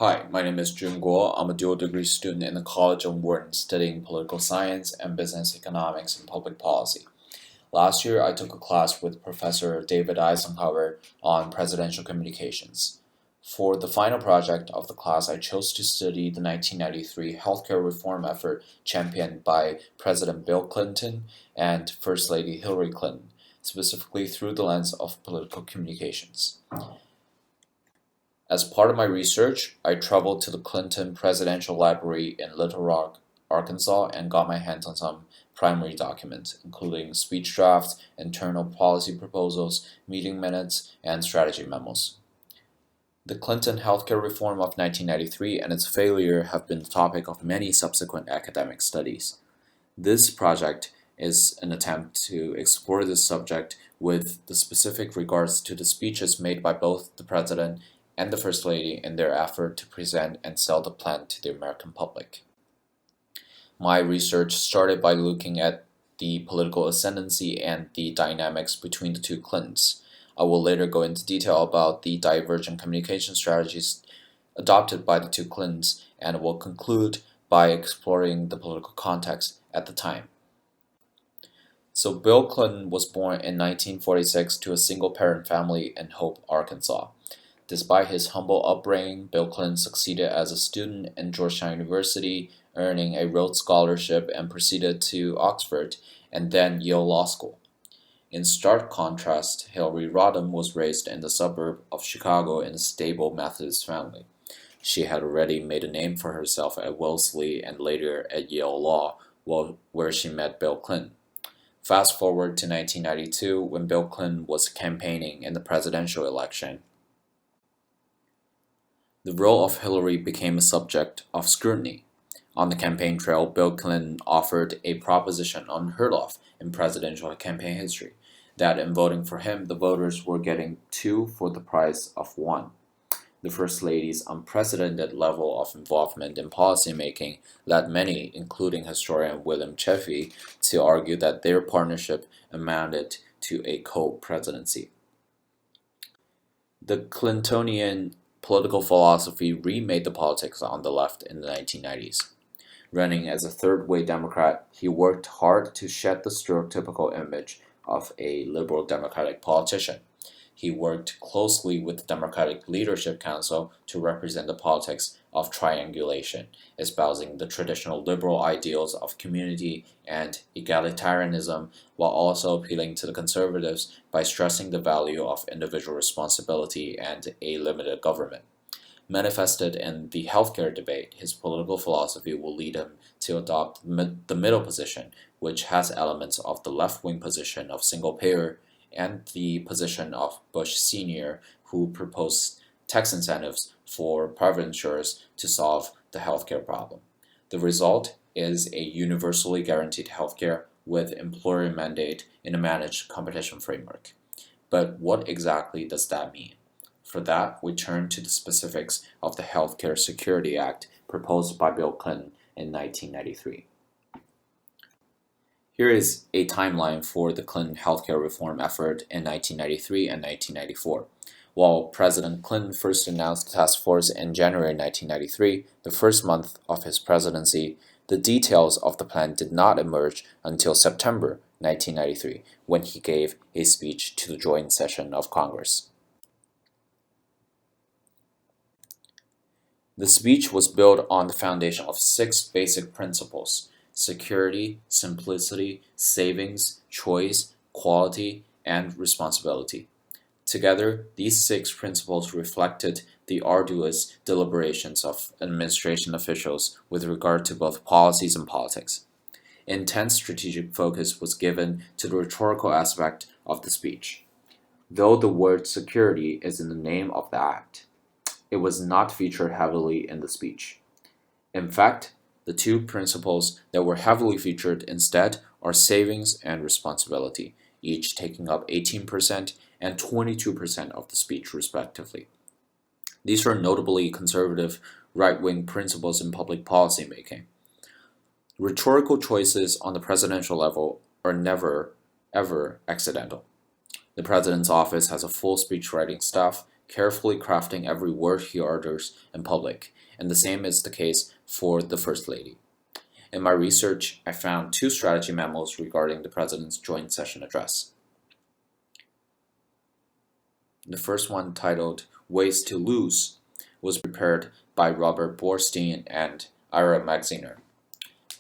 Hi, my name is Jun Guo. I'm a dual degree student in the College of Wharton studying political science and business economics and public policy. Last year, I took a class with Professor David Eisenhower on presidential communications. For the final project of the class, I chose to study the 1993 healthcare reform effort championed by President Bill Clinton and First Lady Hillary Clinton, specifically through the lens of political communications. As part of my research, I traveled to the Clinton Presidential Library in Little Rock, Arkansas, and got my hands on some primary documents, including speech drafts, internal policy proposals, meeting minutes, and strategy memos. The Clinton healthcare reform of 1993 and its failure have been the topic of many subsequent academic studies. This project is an attempt to explore this subject with the specific regards to the speeches made by both the President and the First Lady in their effort to present and sell the plan to the American public. My research started by looking at the political ascendancy and the dynamics between the two Clintons. I will later go into detail about the divergent communication strategies adopted by the two Clintons and will conclude by exploring the political context at the time. So Bill Clinton was born in 1946 to a single-parent family in Hope, Arkansas. Despite his humble upbringing, Bill Clinton succeeded as a student in Georgetown University, earning a Rhodes Scholarship and proceeded to Oxford and then Yale Law School. In stark contrast, Hillary Rodham was raised in the suburb of Chicago in a stable Methodist family. She had already made a name for herself at Wellesley and later at Yale Law, where she met Bill Clinton. Fast forward to 1992 when Bill Clinton was campaigning in the presidential election. The role of Hillary became a subject of scrutiny. On the campaign trail, Bill Clinton offered a proposition unheard of in presidential campaign history, that in voting for him, the voters were getting two for the price of one. The First Lady's unprecedented level of involvement in policymaking led many, including historian William Chaffee, to argue that their partnership amounted to a co-presidency. The Clintonian political philosophy remade the politics on the left in the 1990s. Running as a third-way Democrat, he worked hard to shed the stereotypical image of a liberal Democratic politician. He worked closely with the Democratic Leadership Council to represent the politics of triangulation, espousing the traditional liberal ideals of community and egalitarianism, while also appealing to the conservatives by stressing the value of individual responsibility and a limited government. Manifested in the healthcare debate, his political philosophy will lead him to adopt the middle position, which has elements of the left-wing position of single-payer and the position of Bush Sr., who proposed tax incentives for private insurers to solve the healthcare problem. The result is a universally guaranteed healthcare with employer mandate in a managed competition framework. But what exactly does that mean? For that, we turn to the specifics of the Healthcare Security Act proposed by Bill Clinton in 1993. Here is a timeline for the Clinton healthcare reform effort in 1993 and 1994. While President Clinton first announced the task force in January 1993, the first month of his presidency, the details of the plan did not emerge until September 1993, when he gave a speech to the joint session of Congress. The speech was built on the foundation of 6 basic principles: security, simplicity, savings, choice, quality, and responsibility. Together, these 6 principles reflected the arduous deliberations of administration officials with regard to both policies and politics. Intense strategic focus was given to the rhetorical aspect of the speech. Though the word security is in the name of the act, it was not featured heavily in the speech. In fact, the 2 principles that were heavily featured instead are savings and responsibility, each taking up 18% and 22% of the speech respectively. These are notably conservative, right-wing principles in public policy making. Rhetorical choices on the presidential level are never, ever accidental. The president's office has a full speechwriting staff carefully crafting every word he utters in public, and the same is the case for the First Lady. In my research, I found two strategy memos regarding the President's joint session address. The first one, titled Ways to Lose, was prepared by Robert Borstein and Ira Magaziner.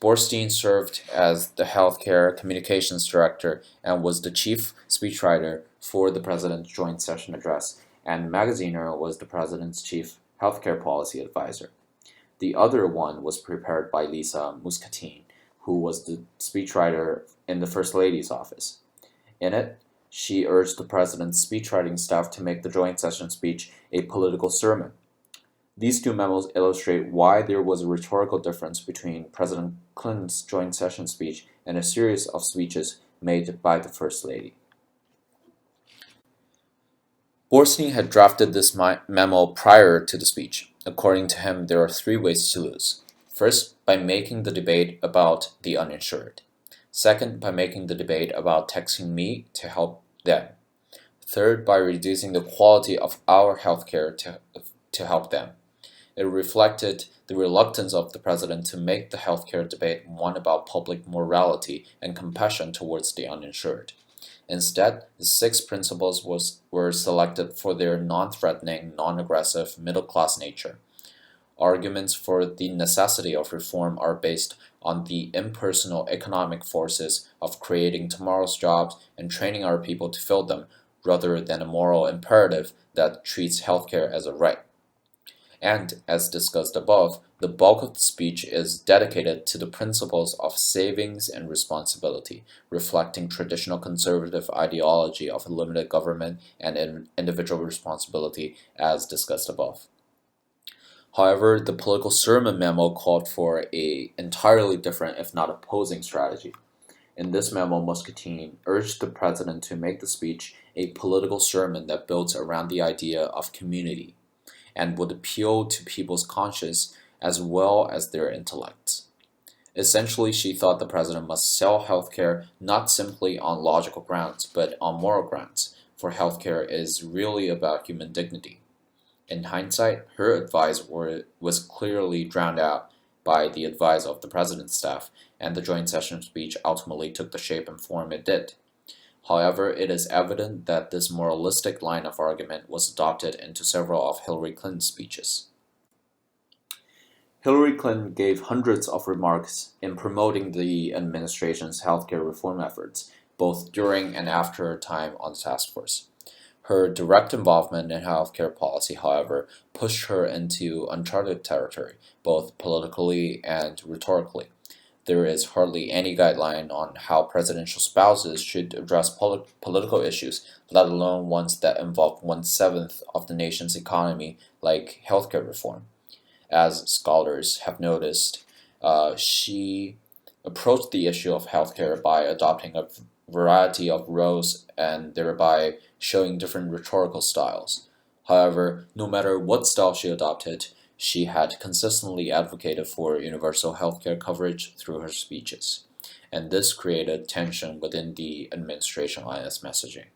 Borstein served as the healthcare communications director and was the chief speechwriter for the President's joint session address, and Magaziner was the President's chief healthcare policy advisor. The other one was prepared by Lisa Muscatine, who was the speechwriter in the First Lady's office. In it, she urged the President's speechwriting staff to make the joint session speech a political sermon. These two memos illustrate why there was a rhetorical difference between President Clinton's joint session speech and a series of speeches made by the First Lady. Borstein had drafted this memo prior to the speech. According to him, there are three ways to lose. First, by making the debate about the uninsured. Second, by making the debate about taxing me to help them. Third, by reducing the quality of our healthcare to help them. It reflected the reluctance of the president to make the healthcare debate one about public morality and compassion towards the uninsured. Instead, the six principles were selected for their non-threatening, non-aggressive, middle-class nature. Arguments for the necessity of reform are based on the impersonal economic forces of creating tomorrow's jobs and training our people to fill them, rather than a moral imperative that treats healthcare as a right. And, as discussed above, the bulk of the speech is dedicated to the principles of savings and responsibility, reflecting traditional conservative ideology of limited government and individual responsibility, as discussed above. However, the political sermon memo called for an entirely different, if not opposing, strategy. In this memo, Muscatine urged the president to make the speech a political sermon that builds around the idea of community and would appeal to people's conscience as well as their intellects. Essentially, she thought the president must sell healthcare not simply on logical grounds, but on moral grounds, for healthcare is really about human dignity. In hindsight, her advice was clearly drowned out by the advice of the president's staff, and the joint session speech ultimately took the shape and form it did. However, it is evident that this moralistic line of argument was adopted into several of Hillary Clinton's speeches. Hillary Clinton gave hundreds of remarks in promoting the administration's healthcare reform efforts, both during and after her time on the task force. Her direct involvement in healthcare policy, however, pushed her into uncharted territory, both politically and rhetorically. There is hardly any guideline on how presidential spouses should address political issues, let alone ones that involve 1/7 of the nation's economy, like healthcare reform. As scholars have noticed, she approached the issue of healthcare by adopting a variety of roles and thereby showing different rhetorical styles. However, no matter what style she adopted, she had consistently advocated for universal healthcare coverage through her speeches, and this created tension within the administration on its messaging.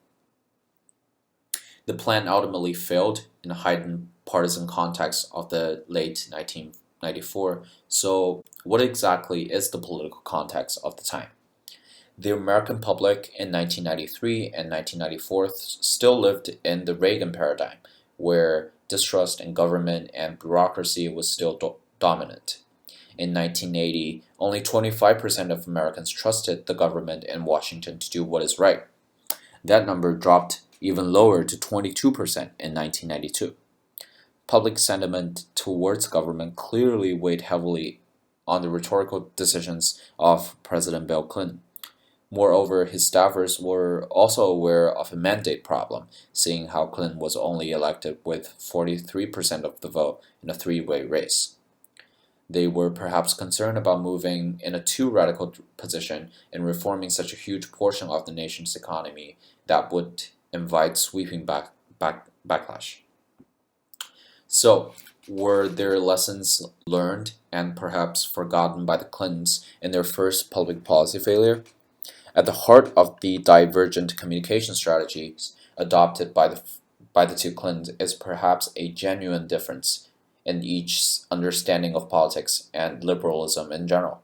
The plan ultimately failed in the heightened partisan context of the late 1994, so what exactly is the political context of the time? The American public in 1993 and 1994 still lived in the Reagan paradigm, where distrust in government and bureaucracy was still dominant. In 1980, only 25% of Americans trusted the government in Washington to do what is right. That number dropped even lower to 22% in 1992. Public sentiment towards government clearly weighed heavily on the rhetorical decisions of President Bill Clinton. Moreover, his staffers were also aware of a mandate problem, seeing how Clinton was only elected with 43% of the vote in a three-way race. They were perhaps concerned about moving in a too radical position in reforming such a huge portion of the nation's economy that would invite sweeping backlash. So, were there lessons learned and perhaps forgotten by the Clintons in their first public policy failure? At the heart of the divergent communication strategies adopted by by the two Clintons is perhaps a genuine difference in each understanding of politics and liberalism in general.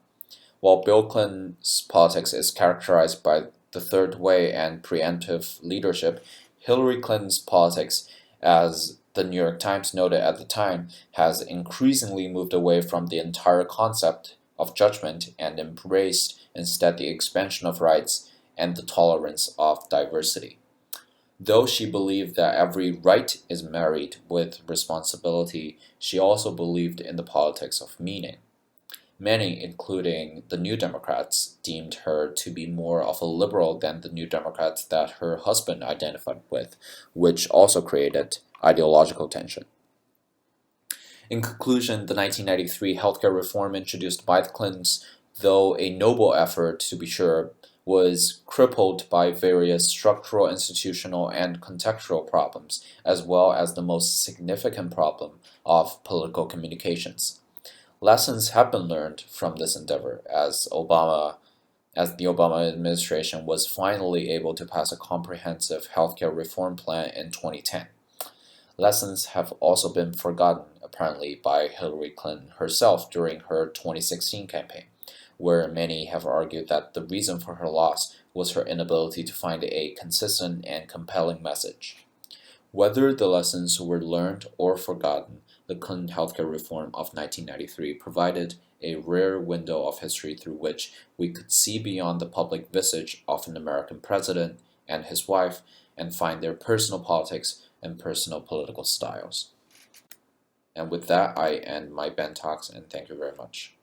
While Bill Clinton's politics is characterized by the third way and preemptive leadership, Hillary Clinton's politics, as the New York Times noted at the time, has increasingly moved away from the entire concept of judgment and embraced instead the expansion of rights and the tolerance of diversity. Though she believed that every right is married with responsibility, she also believed in the politics of meaning. Many, including the New Democrats, deemed her to be more of a liberal than the New Democrats that her husband identified with, which also created ideological tension. In conclusion, the 1993 healthcare reform introduced by the Clintons, though a noble effort to be sure, was crippled by various structural, institutional, and contextual problems, as well as the most significant problem of political communications. Lessons have been learned from this endeavor as the Obama administration was finally able to pass a comprehensive healthcare reform plan in 2010. Lessons have also been forgotten, apparently, by Hillary Clinton herself during her 2016 campaign, where many have argued that the reason for her loss was her inability to find a consistent and compelling message. Whether the lessons were learned or forgotten, the Clinton healthcare reform of 1993 provided a rare window of history through which we could see beyond the public visage of an American president and his wife and find their personal politics and personal political styles. And with that, I end my Ben Talks, and thank you very much.